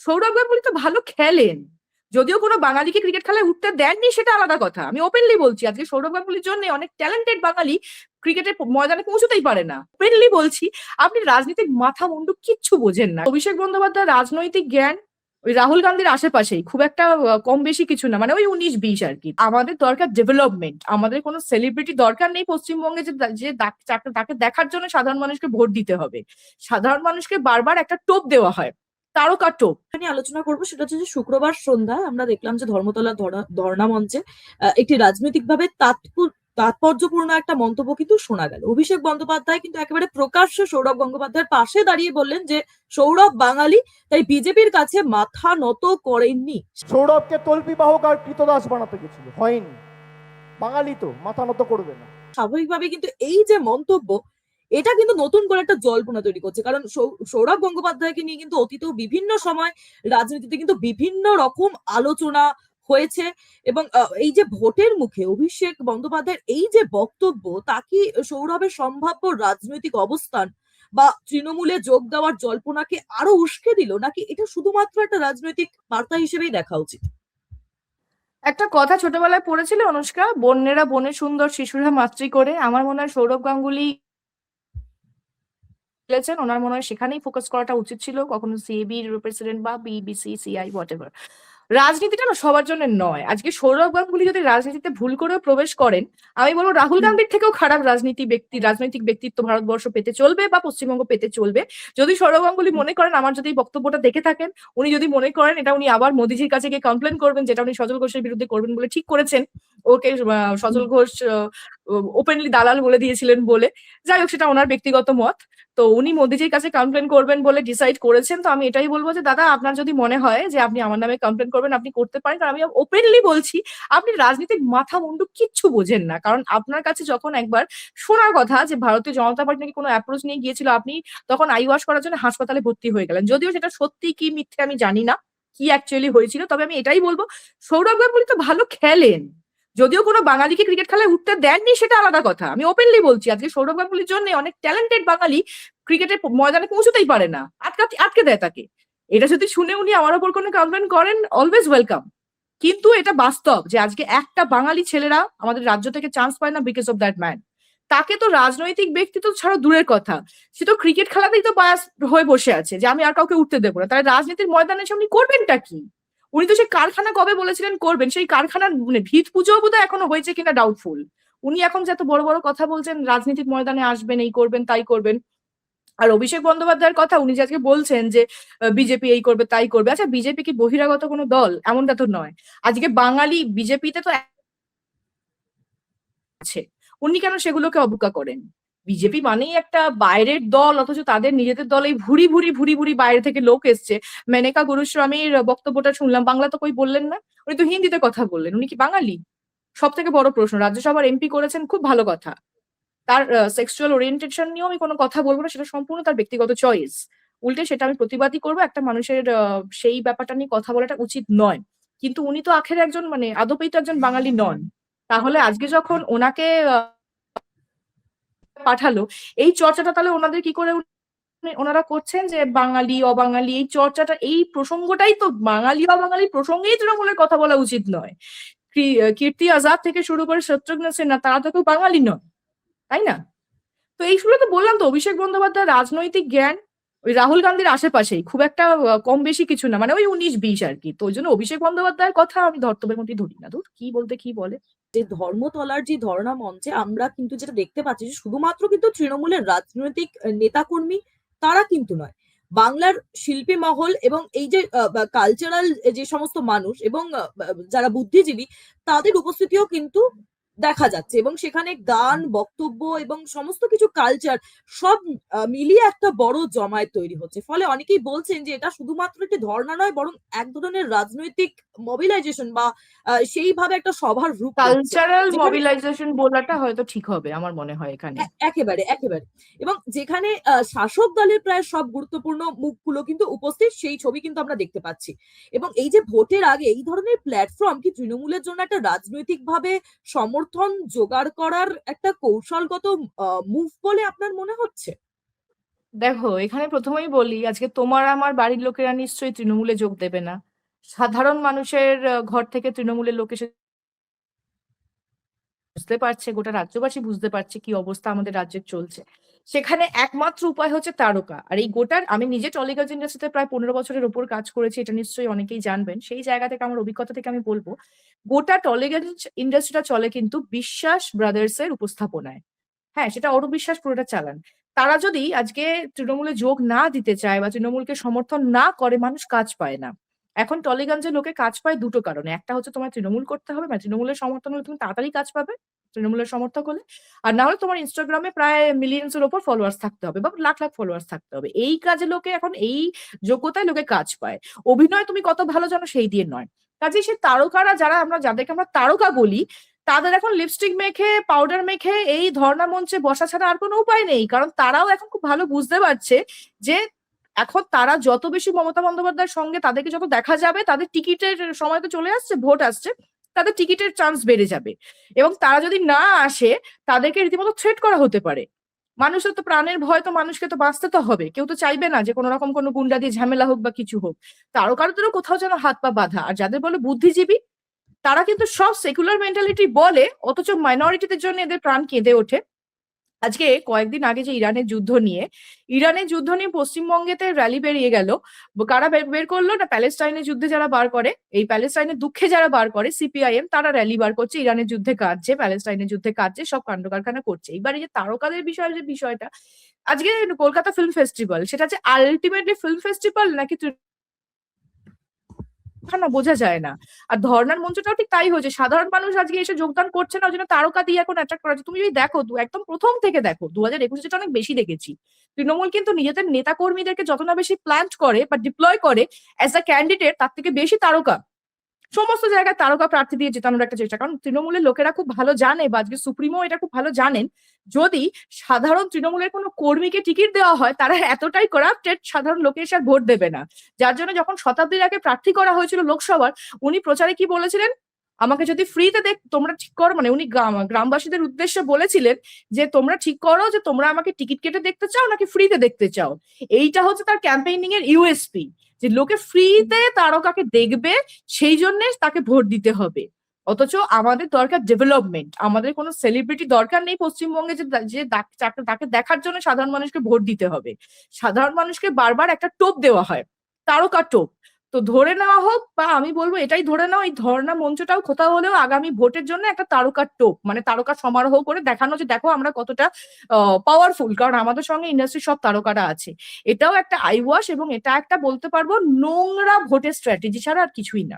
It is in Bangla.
সৌরভ গাঙ্গুলি তো ভালো খেলেন, যদিও কোনো বাঙালিকে ক্রিকেট খেলায় উঠতে দেননি সেটা আলাদা কথা। আমি ওপেনলি বলছি, আজকে সৌরভ গাঙ্গুলির জন্য অনেক ট্যালেন্টেড বাঙালি ক্রিকেটের ময়দানে পৌঁছতেই পারে না। ওপেনলি বলছি, আপনি রাজনীতির মাথা মুন্ডু কিচ্ছু বোঝেন না। অভিষেক বন্দ্যোপাধ্যায় রাজনৈতিক জ্ঞান ওই রাহুল গান্ধীর আশেপাশেই, খুব একটা কম বেশি কিছু না, মানে ওই 19-20 আর কি। আমাদের দরকার ডেভেলপমেন্ট, আমাদের কোনো সেলিব্রিটি দরকার নেই পশ্চিমবঙ্গে যে যে তাকে দেখার জন্য সাধারণ মানুষকে ভোট দিতে হবে। সাধারণ মানুষকে বারবার একটা টোপ দেওয়া হয়, তারকা টোপ। নিয়ে আলোচনা করবো সেটা হচ্ছে যে শুক্রবার সন্ধ্যায় আমরা দেখলাম যে ধর্মতলা ধর্ণা মঞ্চে একটি রাজনৈতিকভাবে তাৎপর্যপূর্ণ একটা মন্তব্য কিন্তু শোনা গেল। অভিষেক বন্দ্যোপাধ্যায় কিন্তু একেবারে প্রকাশ্যে সৌরভ গঙ্গোপাধ্যায়ের পাশে দাঁড়িয়ে বললেন যে সৌরভ বাঙালি, তাই বিজেপির কাছে মাথা নত করেননি। সৌরভকে তল্পিবাহক আর কৃতদাস বানাতে গেছিল, হয়নি। বাঙালি তো মাথা নত করবে না। স্বাভাবিকভাবে কিন্তু এই যে মন্তব্য, এটা কিন্তু নতুন করে একটা জল্পনা তৈরি করছে। কারণ সৌরভ গঙ্গোপাধ্যায়কে নিয়ে কিন্তু অতীতেও বিভিন্ন সময় রাজনীতিতে কিন্তু বিভিন্ন রকম আলোচনা হয়েছে। এবং এই যে ভোটের মুখে অভিষেক বন্দ্যোপাধ্যায়ের এই যে বক্তব্য, তা কি সৌরভের সম্ভাব্য রাজনৈতিক অবস্থান বা তৃণমূলে যোগ দেওয়ার জল্পনাকে আরো উস্কে দিল, নাকি এটা শুধুমাত্র একটা রাজনৈতিক বার্তা হিসেবেই দেখা উচিত? একটা কথা ছোটবেলায় পড়েছিল অনুষ্কা, বন্যেরা বনে সুন্দর, শিশুরা মাতৃ করে। আমার মনে হয় সৌরভ গাঙ্গুলি খেলেছেন, ওনার মনে হয় সেখানেই ফোকাস করাটা উচিত ছিল, কখনো সিএবি প্রেসিডেন্ট বা বিবিসি সিআই হোয়াট এভার। রাজনীতিটা না সবার জন্য নয়। আজকে সৌরভ গাঙ্গুলি যদি রাজনীতিতে ভুল করেও প্রবেশ করেন, আমি বলবো রাহুল গান্ধীর থেকেও খারাপ রাজনৈতিক ব্যক্তিত্ব ভারতবর্ষ পেতে চলবে বা পশ্চিমবঙ্গ পেতে চলবে। যদি সৌরভ গাঙ্গুলি মনে করেন, আমার যদি এই বক্তব্যটা দেখে থাকেন, উনি যদি মনে করেন এটা উনি আবার মোদিজির কাছে গিয়ে কমপ্লেন করবেন, যেটা উনি সজল ঘোষের বিরুদ্ধে করবেন বলে ঠিক করেছেন, ওকে সজল ঘোষ ওপেনলি দালাল বলে দিয়েছিলেন বলে, যাই হোক সেটা ওনার ব্যক্তিগত মত। তো উনি মোদিজির কাছে কমপ্লেন করবেন বলে ডিসাইড করেছেন। তো আমি এটাই বলবো যে দাদা, আপনার যদি মনে হয় যে আপনি আমার নামে কমপ্লেন করবেন, আপনি করতে পারেন। কারণ আমি ওপেনলি বলছি, আপনি রাজনীতির মাথা মুন্ডু কিচ্ছু বোঝেন না। কারণ আপনার কাছে যখন একবার শোনার কথা যে ভারতীয় জনতা পার্টি নাকি কোনো অ্যাপ্রোচ নিয়ে গিয়েছিল, আপনি তখন আই ওয়াশ করার জন্য হাসপাতালে ভর্তি হয়ে গেলেন। যদিও সেটা সত্যি কি মিথ্যে আমি জানি না, কি অ্যাকচুয়ালি হয়েছিল। তবে আমি এটাই বলবো, সৌরভ গাঙ্গুলি তো ভালো খেলেন, যদিও কোনো বাঙালিকে ক্রিকেট খেলায় উঠতে দেননি সেটা আলাদা কথা। আমি ওপেনলি বলছি, আজকে সৌরভ গাঙ্গুলির জন্য অনেক ট্যালেন্টেড বাঙালি ক্রিকেটের ময়দানে পৌঁছতেই পারে না, আটকে দেয় তাকে। এটা যদি শুনে উনি আমার ওপর কোনো কমপ্লেন করেন, অলওয়েজ ওয়েলকাম। কিন্তু এটা বাস্তব যে আজকে একটা বাঙালি ছেলেরা আমাদের রাজ্য থেকে চান্স পায় না বিকজ অফ দ্যাট ম্যান। তাকে তো রাজনৈতিক ব্যক্তিত্ব ছাড়া দূরের কথা, সে তো ক্রিকেট খেলাতেই তো বায়াস হয়ে বসে আছে যে আমি আর কাউকে উঠতে দেবো না। তাহলে রাজনীতির ময়দানে এসে উনি করবেনটা কি? উনি তো সেই কারখানা কবে বলেছিলেন করবেন, সেই কারখানার মানে ভিত পুজো বোধহয় এখনো হয়েছে কিনা ডাউটফুল। উনি এখন যে এত বড় বড় কথা বলছেন রাজনীতির ময়দানে আসবেন, এই করবেন তাই করবেন। আর অভিষেক বন্দ্যোপাধ্যায়ের কথা উনি যে আজকে বলছেন যে বিজেপি এই করবে তাই করবে, আচ্ছা বিজেপি কি বহিরাগত কোনো দল? এমনটা তো নয়। আজকে বাঙালি বিজেপিতে তো আছে, উনি কেন সেগুলোকে অবজ্ঞা করেন? বিজেপি মানেই একটা বাইরের দল, অথচ তাদের নিজেদের দলেই ভুরি ভুরি ভুরি ভুরি বাইরে থেকে লোক এসছে। মেনকা গুরুস্বামীর বক্তব্যটা শুনলাম, বাংলা তো কই বললেন না, উনি তো হিন্দিতে কথা বললেন। উনি কি বাঙালি? সব থেকে বড় প্রশ্ন। রাজ্যসভার এমপি করেছেন, খুব ভালো কথা। তার সেক্সুয়াল ওরিয়েন্টেশন নিয়েও আমি কোনো কথা বলবো না, সেটা সম্পূর্ণ তার ব্যক্তিগত চয়েস। উল্টে সেটা আমি প্রতিবাদই করবো। একটা মানুষের সেই ব্যাপারটা নিয়ে কথা বলাটা উচিত নয়। কিন্তু উনি তো আখের একজন মানে আদপেই তো একজন বাঙালি নন। তাহলে আজকে যখন ওনাকে পাঠালো, এই চর্চাটা তাহলে ওনাদের কি করে ওনারা করছেন যে বাঙালি অবাঙালি, এই চর্চাটা, এই প্রসঙ্গটাই তো বাঙালি অবাঙালি প্রসঙ্গেই তৃণমূলের কথা বলা উচিত নয়। কীর্তি আজাদ থেকে শুরু করে শত্রুঘ্ন সিনহা, তারা তো কেউ বাঙালি নয়, তাই না? তো এইগুলো তো বললাম তো, অভিষেক বন্দ্যোপাধ্যায় রাজনৈতিক জ্ঞান ওই রাহুল গান্ধীর আশেপাশেই, খুব একটা কম বেশি কিছু না, মানে ওই 19-20 আর কি। তো ওই জন্য অভিষেক বন্দ্যোপাধ্যায়ের কথা আমি ধর্তব্যের মধ্যে ধরি না। দূর, কি বলতে কি বলে। যে ধর্মতলার যে ধর্ণা মঞ্চে আমরা কিন্তু যেটা দেখতে পাচ্ছি যে শুধুমাত্র কিন্তু তৃণমূলের রাজনৈতিক নেতাকর্মী তারা কিন্তু নয়, বাংলার শিল্পী মহল এবং এই যে কালচারাল যে সমস্ত মানুষ এবং যারা বুদ্ধিজীবী, তাদের উপস্থিতিও কিন্তু দেখা যাচ্ছে। এবং সেখানে গান, বক্তব্য এবং সমস্ত কিছু কালচার সব মিলিয়ে একটা বড় জমায়েত তৈরি হচ্ছে। ফলে অনেকেই বলছেন যে এটা শুধুমাত্র একটি ধর্ণা নয়, বরং এক ধরনের রাজনৈতিক মোবিলাইজেশন বা সেইভাবে একটা সভার রূপ নিচ্ছে, কালচারাল যেখানে মোবিলাইজেশন বলাটা হয়তো ঠিক হবে আমার মনে হয় এখানে। একেবারে একেবারে এবং যেখানে শাসক দলের প্রায় সব গুরুত্বপূর্ণ মুখগুলো কিন্তু উপস্থিত, সেই ছবি কিন্তু আমরা দেখতে পাচ্ছি। এবং এই যে ভোটের আগে এই ধরনের প্ল্যাটফর্ম কি তৃণমূলের জন্য একটা রাজনৈতিক ভাবে সমর্থন জোগাড় করার একটা কৌশলগত মুভ বলে আপনার মনে হচ্ছে? দেখো, এখানে প্রথমেই বলি, আজকে তোমার আমার বাড়ির লোকেরা নিশ্চয়ই তৃণমূলে যোগ দেবে না। সাধারণ মানুষের ঘর থেকে তৃণমূলের লোক এসে বুঝতে পারছে, গোটা রাজ্যবাসী বুঝতে পারছে কি অবস্থা আমাদের রাজ্যের চলছে। সেখানে একমাত্র উপায় হচ্ছে তারকা। আর এই গোটার, আমি নিজে টলিগঞ্জ ইন্ডাস্ট্রিতে প্রায় 15 বছরের ওপর কাজ করেছি, এটা নিশ্চয়ই অনেকেই জানবেন। সেই জায়গা থেকে, আমার অভিজ্ঞতা থেকে আমি বলবো, গোটা টলিগঞ্জ ইন্ডাস্ট্রিটা চলে কিন্তু বিশ্বাস ব্রাদার্স এর উপস্থাপনায়। হ্যাঁ, সেটা অরূপ বিশ্বাস পুরোটা চালান। তারা যদি আজকে তৃণমূলে যোগ না দিতে চায় বা তৃণমূলকে সমর্থন না করে, মানুষ কাজ পায় না। এখন টলিগঞ্জের লোকে কাজ পায় দুটো কারণে। একটা হচ্ছে তোমার তৃণমূল করতে হবে, মানে তৃণমূলের সমর্থন হলে তুমি তাড়াতাড়ি কাজ পাবে তৃণমূলের সমর্থক হলে। আর না হলে তোমার ইনস্টাগ্রামে প্রায় মিলিয়ন্স এর ওপর ফলোয়ার্স থাকতে হবে বা লাখ লাখ ফলোয়ার্স থাকতে হবে। এই কাজে লোকে এখন, এই যোগ্যতায় লোকে কাজ পায়। অভিনয় তুমি কত ভালো জানো সেই দিয়ে নয়। কাজেই সে তারকারা, যারা আমরা, যাদেরকে আমরা তারকা বলি, তাদের এখন লিপস্টিক মেখে, পাউডার মেখে এই ধর্ণা মঞ্চে বসা ছাড়া আর কোনো উপায় নেই। কারণ তারাও এখন খুব ভালো বুঝতে পারছে যে এখন তারা যত বেশি মমতা বন্দ্যোপাধ্যায়ের সঙ্গে তাদেরকে যত দেখা যাবে, তাদের টিকিটের সময় তো চলে আসছে, ভোট আসছে, তাদের টিকিটের চান্স বেড়ে যাবে। এবং তারা যদি না আসে, তাদেরকে রীতিমতো থ্রেট করা হতে পারে। মানুষের তো প্রাণের ভয়, তো মানুষকে তো বাঁচতে তো হবে, কেউ তো চাইবে না যে কোনো রকম কোনো গুন্ডা দিয়ে ঝামেলা হোক বা কিছু হোক। তারকারদেরও কোথাও যেন হাত পা বাঁধা। আর যাদের বলে বুদ্ধিজীবী, তারা কিন্তু সব সেকুলার মেন্টালিটি বলে, অথচ মাইনরিটিদের জন্য এদের প্রাণ কেঁদে ওঠে। আজকে কয়েকদিন আগে যে ইরানের যুদ্ধ নিয়ে পশ্চিমবঙ্গেতে র্যালি বেরিয়ে গেল। কারা বের করলো না? প্যালেস্টাইনের যুদ্ধে যারা বার করে, এই প্যালেস্টাইনের দুঃখে যারা বার করে, সিপিআইএম, তারা র্যালি বার করছে, ইরানের যুদ্ধে কাঁদছে, প্যালেস্টাইনের যুদ্ধে কাঁদছে, সব কাণ্ড কারখানা করছে। এইবার এই যে তারকাদের বিষয়ে যে বিষয়টা, আজকে কলকাতা ফিল্ম ফেস্টিভ্যাল, সেটা যে আলটিমেটলি ফিল্ম ফেস্টিভ্যাল নাকি না বোঝা যায় না। আর ধর্নার মঞ্চটাও ঠিক তাই হয়েছে, সাধারণ মানুষ আজকে এসে যোগদান করছে না, ওই জন্য তারকা দিয়ে এখন অ্যাট্রাক্ট করা হচ্ছে। তুমি যদি দেখো, একদম প্রথম থেকে দেখো, 2021 যেটা অনেক বেশি দেখেছি, তৃণমূল কিন্তু নিজেদের নেতা কর্মীদেরকে যত না বেশি প্ল্যান্ট করে বা ডিপ্লয় করে অ্যাজ আ ক্যান্ডিডেট, তার থেকে বেশি তারকা, সমস্ত জায়গায় তারকা প্রার্থী দিয়ে জেতানোর একটা চেষ্টা। কারণ তৃণমূলের লোকেরা খুব ভালো জানে, বা আজকে সুপ্রিমো এটা খুব ভালো জানেন, যদি সাধারণ তৃণমূলের কোনো কর্মীকে টিকিট দেওয়া হয়, তারা এতটাই করাপ্টেড, সাধারণ লোকে এসে আর ভোট দেবে না। যার জন্য যখন শতাব্দীর আগে প্রার্থী করা হয়েছিল লোকসভার, উনি প্রচারে কি বলেছিলেন? আমাকে যদি ফ্রিতে তোমরা ঠিক করো, মানে উনি গ্রামবাসীদের উদ্দেশ্যে বলেছিলেন যে তোমরা ঠিক করো যে তোমরা আমাকে টিকিট কেটে দেখতে চাও নাকি ফ্রিতে দেখতে চাও। এইটা হচ্ছে তার ক্যাম্পেইনিং এর ইউএসপি, যে লোকে ফ্রিতে তারকাকে দেখবে, সেই জন্য তাকে ভোট দিতে হবে। অথচ আমাদের দরকার ডেভেলপমেন্ট, আমাদের কোনো সেলিব্রিটি দরকার নেই পশ্চিমবঙ্গে যে যে তাকে দেখার জন্য সাধারণ মানুষকে ভোট দিতে হবে। সাধারণ মানুষকে বারবার একটা টোপ দেওয়া হয়, তারকা টোপ। তো ধরে নেওয়া হোক, বা আমি বলবো এটাই ধরে নাও, এই ধর্ণা মঞ্চটাও কোথাও হলেও আগামী ভোটের জন্য একটা তারকার টোপ, মানে তারকা সমারোহ করে দেখানো যে দেখো আমরা কতটা পাওয়ারফুল, কারণ আমাদের সঙ্গে ইন্ডাস্ট্রির সব তারকারা আছে। এটাও একটা আই ওয়াশ, এবং এটা একটা বলতে পারবো নোংরা ভোটের স্ট্র্যাটেজি ছাড়া আর কিছুই না।